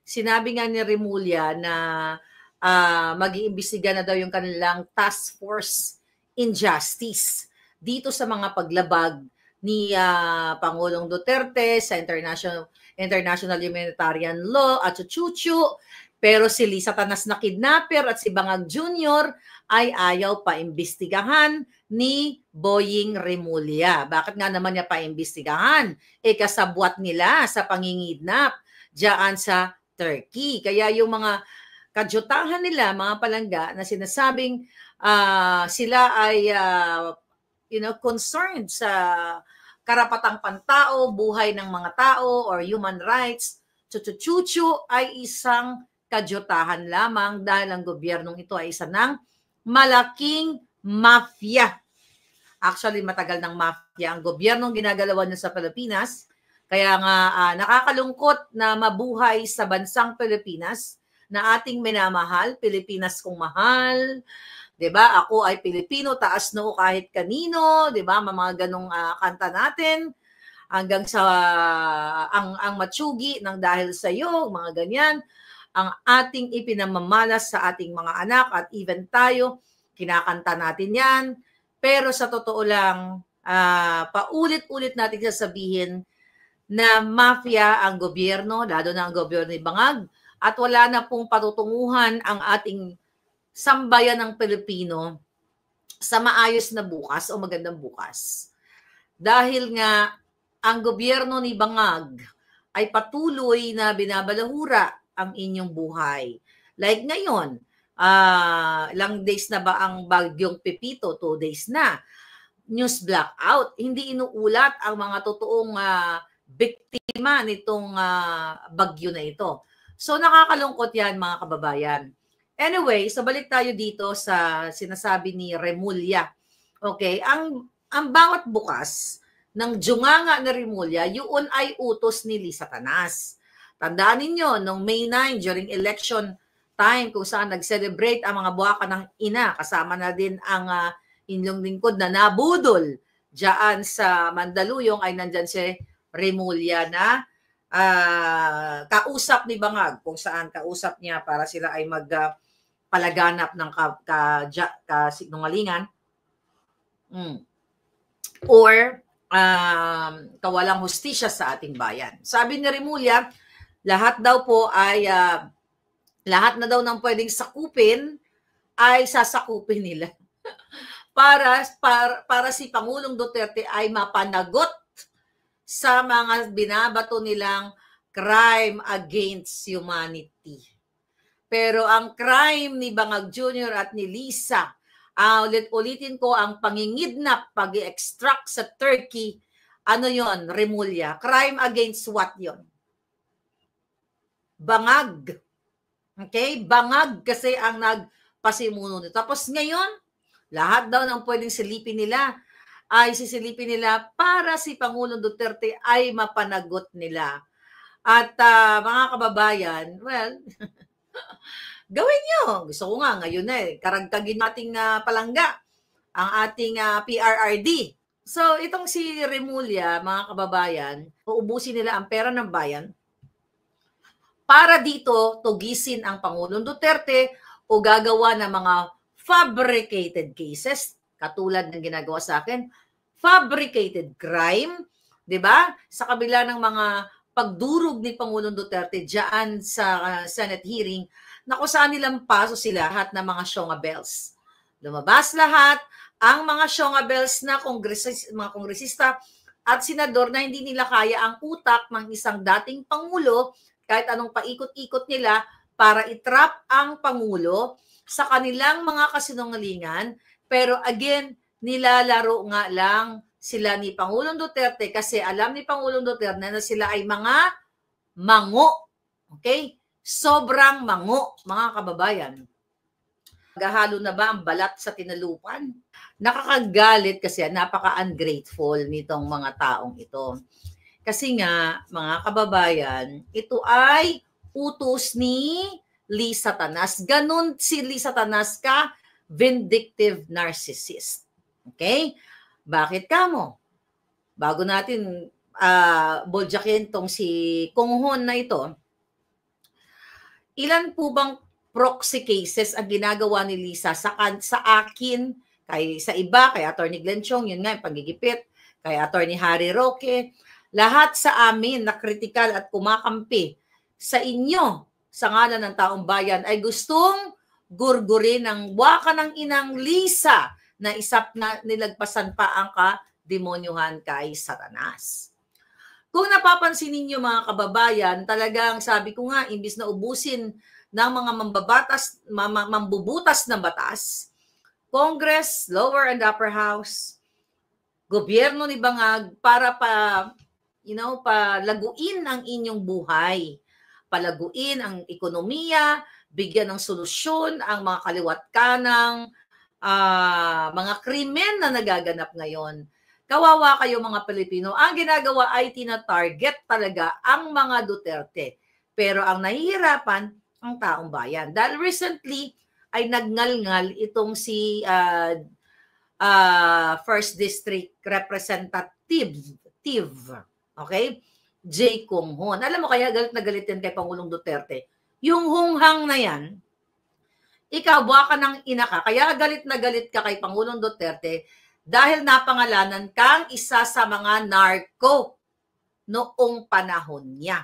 sinabi nga ni Remulla na mag-iimbestiga na daw yung kanilang task force injustice dito sa mga paglabag ni Pangulong Duterte sa international humanitarian law at chuchu. Pero si Lisa Tanas na kidnapper at si Bangag Jr. ay ayaw pa imbestigahan ni Boying Remulla. Bakit nga naman niya pa imbestigahan? Kasabwat nila sa pangingidnap diyan sa Turkey. Kaya yung mga kadyutahan nila, mga palangga, na sinasabing sila ay concerned sa karapatang pantao, buhay ng mga tao, or human rights, chuchu ay isang kadyutahan lamang dahil ang gobyernong ito ay isa ng malaking mafia. Actually, matagal ng mafia ang gobyernong ginagalawan niya sa Pilipinas. Kaya nga nakakalungkot na mabuhay sa bansang Pilipinas na ating minamahal, Pilipinas kong mahal, 'di ba? Ako ay Pilipino, taas noo kahit kanino, 'di ba? Mga ganong kanta natin hanggang sa ang matsugi ng dahil sa iyo, mga ganyan. Ang ating ipinamamalas sa ating mga anak at even tayo, kinakanta natin 'yan. Pero sa totoo lang, paulit-ulit natin sasabihin na mafia ang gobyerno, lalo na ang gobyerno ni Bangag, at wala na pong patutunguhan ang ating sambayan ng Pilipino sa maayos na bukas o magandang bukas. Dahil nga ang gobyerno ni Bangag ay patuloy na binabalahura ang inyong buhay. Like ngayon, ilang days na ba ang bagyong Pepito? 2 days na. News blackout. Hindi inuulat ang mga totoong biktima nitong bagyo na ito. So nakakalungkot yan, mga kababayan. Anyway, so balik tayo dito sa sinasabi ni Remulla. Okay, ang bawat bukas ng junganga ni Remulla, yun ay utos ni Lisa Tanas. Tandaan ninyo, noong May 9, during election time, kung saan nag-celebrate ang mga buwaka ng ina, kasama na din ang inyong lingkod na nabudol dyan sa Mandaluyong, ay nandyan si Remulla na kausap ni Bangag, kung saan kausap niya para sila ay magpalaganap ng kasinungalingan or kawalang hustisya sa ating bayan. Sabi ni Remulla, lahat daw po ay lahat na daw ng pwedeng sakupin ay sasakupin nila para si Pangulong Duterte ay mapanagot sa mga binabato nilang crime against humanity. Pero ang crime ni Bangag Jr. at ni Lisa, ulit-ulitin ko, ang pangingidnap, pag-extract sa Turkey, ano yon, Remulla? Crime against what yon? Bangag. Okay? Bangag kasi ang nagpasimuno nito. Tapos ngayon, lahat daw ng pwedeng silipin nila ay sisilipin nila para si Pangulong Duterte ay mapanagot nila. At mga kababayan, well, gawin nyo. Gusto ko nga ngayon karagtagin nating palangga ang ating PRRD. So, itong si Remulla, mga kababayan, uubusin nila ang pera ng bayan para dito tugisin ang Pangulong Duterte o gagawa ng mga fabricated cases, katulad ng ginagawa sa akin, fabricated crime, 'di ba? Sa kabila ng mga pagdurog ni Pangulong Duterte diyan sa Senate hearing, na kung saan nilampaso sila lahat ng mga Shonga Bells. Lumabas lahat ang mga Shonga Bells na mga kongresista at senador na hindi nila kaya ang utak ng isang dating Pangulo kahit anong paikot-ikot nila para itrap ang Pangulo sa kanilang mga kasinungalingan. Pero again, nilalaro nga lang sila ni Pangulong Duterte kasi alam ni Pangulong Duterte na sila ay mga mango. Okay? Sobrang mango, mga kababayan. Gahalo na ba ang balat sa tinalupan? Nakakagalit kasi napaka-ungrateful nitong mga taong ito. Kasi nga, mga kababayan, ito ay utos ni Lisa Tanas. Ganon si Lisa Tanas ka, vindictive narcissist. Okay? Bakit ka mo? Bago natin boljakin tong si Konghon na ito, ilan po bang proxy cases ang ginagawa ni Lisa sa akin, sa iba, kay Attorney Glenn Chong, yun nga, yung panggigipit, kay Attorney Harry Roque, lahat sa amin na kritikal at kumakampi sa inyo, sa ngalan ng taong bayan, ay gustong gurgurin ng waka ng inang Lisa na isap na nilagpasan pa ang kademonyuhan kay Satanas. Kung napapansin ninyo mga kababayan, talagang sabi ko nga, imbis na ubusin ng mga mambubutas ng batas, Congress, lower and upper house, gobyerno ni Bangag para palaguin ang inyong buhay, palaguin ang ekonomiya, bigyan ng solusyon ang mga kaliwat kanang mga krimen na nagaganap ngayon. Kawawa kayo mga Pilipino. Ang ginagawa ay tina-target talaga ang mga Duterte. Pero ang nahihirapan, ang taong bayan. Dahil recently ay nagngalngal itong si First District Representative, okay? Jay Conghon. Alam mo kaya galit na galit yan kay Pangulong Duterte. Yung hunghang na yan, ikaw, baka ng ina ka, kaya galit na galit ka kay Pangulong Duterte dahil napangalanan kang isa sa mga narco noong panahon niya.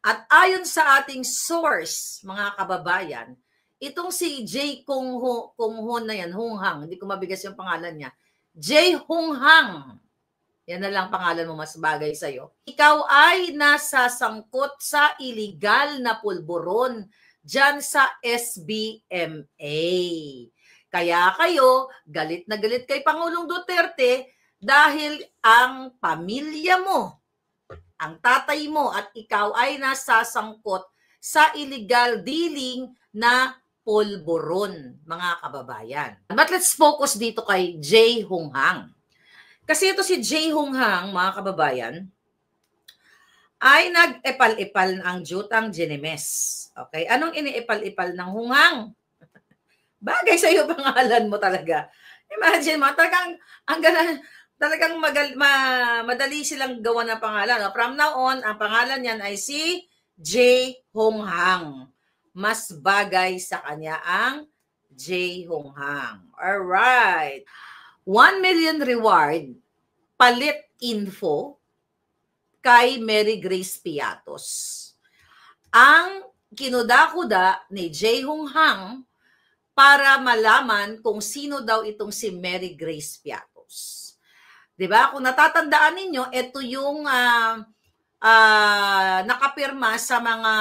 At ayon sa ating source, mga kababayan, itong si Jay Conghon na yan, Hunghang, hindi ko mabigas yung pangalan niya, Jay Hunghang, yan na lang pangalan mo, mas bagay sa'yo. Ikaw ay nasasangkot sa illegal na pulburon dyan sa SBMA. Kaya kayo, galit na galit kay Pangulong Duterte dahil ang pamilya mo, ang tatay mo at ikaw ay nasasangkot sa illegal dealing na pulburon, mga kababayan. But let's focus dito kay Jay Hunghang. Kasi ito si Jay Hunghang, mga kababayan, ay nag-epal-epal ang jutang Ginemes. Okay? Anong iniepal-epal ng Hunghang? Bagay sa iyo pangalan mo talaga. Imagine mo, talagang madali silang gawa ng pangalan. From now on, ang pangalan niyan ay si Jay Hunghang. Mas bagay sa kanya ang Jay Hunghang. Alright. 1 million reward, palit info kay Mary Grace Piatos. Ang kinuda-kuda ni Jay Hunghang para malaman kung sino daw itong si Mary Grace Piatos. 'Di ba? Kung natatandaan ninyo, ito yung nakapirma sa mga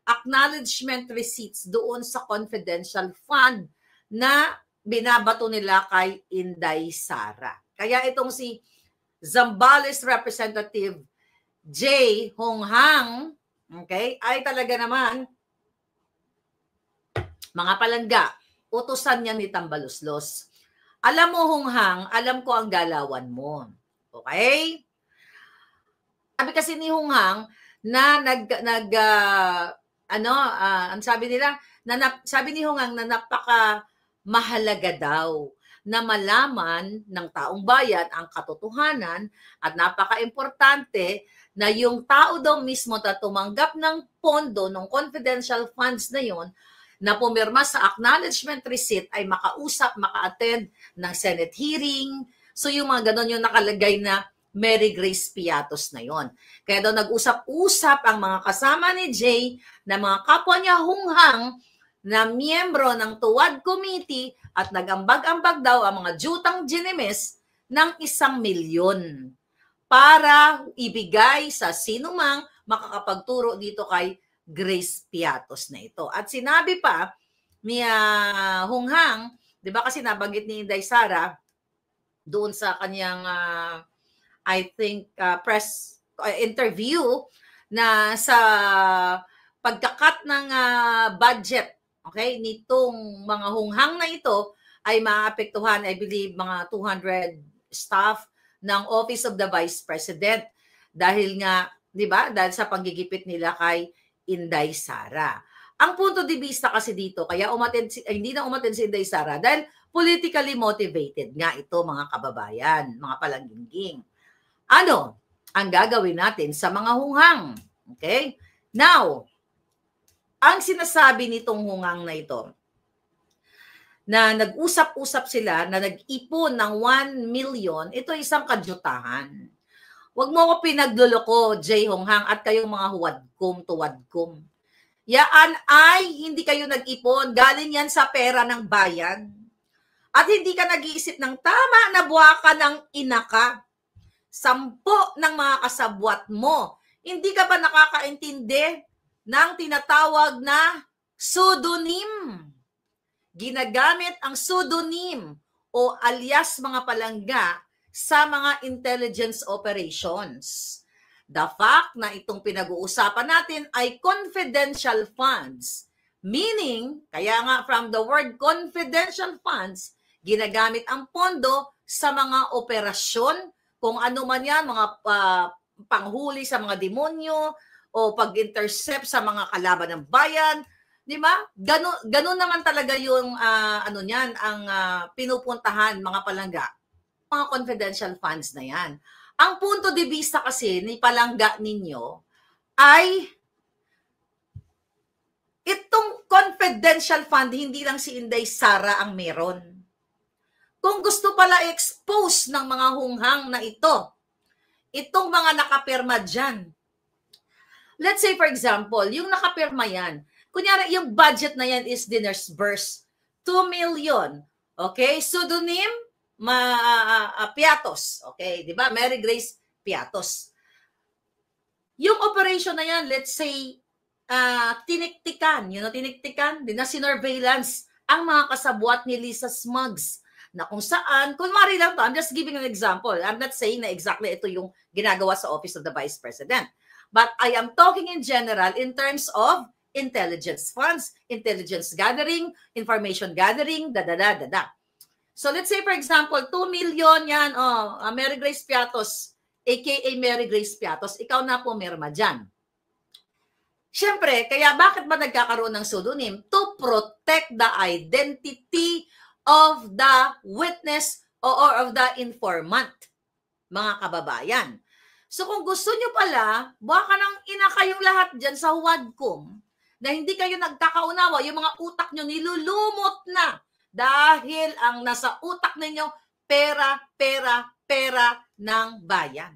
acknowledgement receipts doon sa confidential fund na binabato nila kay Inday Sara. Kaya itong si Zambales Representative Jay Hunghang, okay, ay talaga naman mga palangga, utusan niya ni Tambaluslos. Alam mo, Hunghang, alam ko ang galawan mo. Okay? Sabi kasi ni Hunghang na ang sabi nila, sabi ni Hunghang na napaka mahalaga daw na malaman ng taong bayan ang katotohanan at napaka-importante na yung tao daw mismo na tumanggap ng pondo ng confidential funds na yon na pumirma sa acknowledgement receipt ay makausap, maka-attend ng Senate hearing. So yung mga ganon yung nakalagay na Mary Grace Piatos na yon. Kaya daw nag-usap-usap ang mga kasama ni Jay na mga kapwa niya Hunghang na miyembro ng Tuwad Committee at nag-ambag-ambag daw ang mga jutang Ginemes ng 1 milyon para ibigay sa sinumang makakapagturo dito kay Grace Piatos na ito. At sinabi pa ni Hunghang, 'di ba kasi nabanggit ni Inday Sara doon sa kanyang I think press interview na sa pagkakat ng budget, okay, nitong mga Hunghang na ito ay maapektuhan, I believe, mga 200 staff ng Office of the Vice President dahil nga, 'di ba, dahil sa panggigipit nila kay Inday Sara. Ang punto de vista kasi dito, kaya hindi na umattend si Inday Sara dahil politically motivated nga ito, mga kababayan, mga palanggingking. Ano ang gagawin natin sa mga Hunghang? Okay? Now, ang sinasabi nitong hungang na ito, na nag-usap-usap sila, na nag-ipon ng 1 million, ito isang kadyutahan. Huwag mo ko pinagluloko, Jay Honghang, at kayong mga huwadkom to wadkom. Yaan ay hindi kayo nag-ipon, galing yan sa pera ng bayan. At hindi ka nag-iisip ng tama na buwaka ng ina ka. 10 ng mga kasabwat mo. Hindi ka ba nakakaintindi ng tinatawag na pseudonym? Ginagamit ang pseudonym o alias mga palangga sa mga intelligence operations. The fact na itong pinag-uusapan natin ay confidential funds. Meaning, kaya nga from the word confidential funds, ginagamit ang pondo sa mga operasyon, kung ano man yan, mga panghuli sa mga demonyo o pag-intercept sa mga kalaban ng bayan. Di ba? Ganun naman talaga yung ang pinupuntahan mga palangga. Mga confidential funds na yan. Ang punto de vista kasi ni palangga ninyo ay itong confidential fund, hindi lang si Inday Sara ang meron. Kung gusto pala i-expose ng mga hunghang na ito, itong mga nakapirma dyan. Let's say for example, yung nakapirma yan, kunyari, yung budget na yan is disbursed 2 million. Okay? Pseudonym, Piatos. Okay? Di ba? Mary Grace Piatos. Yung operation na yan, let's say, tiniktikan. Tiniktikan, din na sinorveillance ang mga kasabwat ni Lisa Smugs. Na kung saan, kunwari lang to, I'm just giving an example. I'm not saying na exactly ito yung ginagawa sa Office of the Vice President. But I am talking in general in terms of intelligence funds, intelligence gathering, information gathering, da-da-da-da-da. So let's say for example, 2 million yan, Mary Grace Piatos, aka Mary Grace Piatos, ikaw na po pumirma dyan. Siyempre, kaya bakit ba nagkakaroon ng pseudonym? To protect the identity of the witness or of the informant, mga kababayan. So kung gusto nyo pala, baka nang ina kayong lahat dyan sa huwadkom, na hindi kayo nagkakaunawa, yung mga utak nyo nilulumot na dahil ang nasa utak ninyo, pera ng bayan.